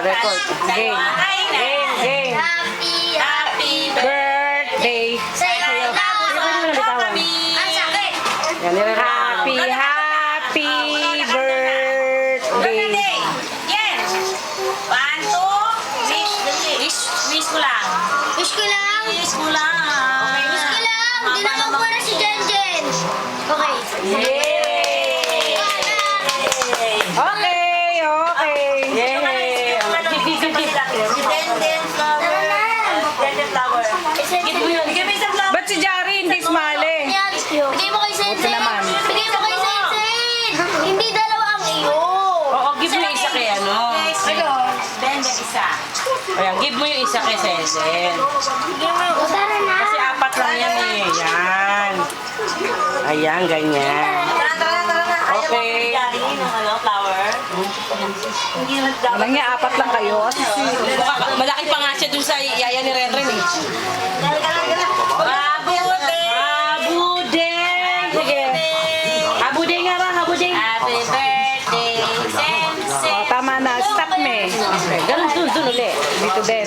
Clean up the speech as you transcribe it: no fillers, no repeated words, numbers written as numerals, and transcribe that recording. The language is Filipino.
record. Game. Game. Happy Birthday. sa'yo. Ang sakit. Happy birthday. Yes. 1, 2, wish ko lang. Wish ko lang. Wish ko lang. Okay, wish ko lang. Hindi na magpura si Jenjen. Okay. Yay! Okay. Yay! Si Denden flower. Denden flower. Give mo yun. Give me some flower. Ba't si Jari hindi smile? Bigay mo kay Sensen. naman. Bigay mo kay Sensen. Hindi dalawa ang iyo. Oo, give mo yung isa kay ano. Denden isa. Ayan, give mo yung isa kay Sensen. Tara na. Kasi apat lang yan eh. Yan. Ayan, ganyan. Tara na. Okay. Ayaw mo ng flower. Hindi nagdapat. Walang niya, apat lang kayo. Malaki pa nga siya dun sa yaya ni Renren eh. Abudeng! Sige. Abudeng nga ra, abudeng. Happy birthday, Sensen. Tama na, stop me. Ganun, dun ulit. Dito din.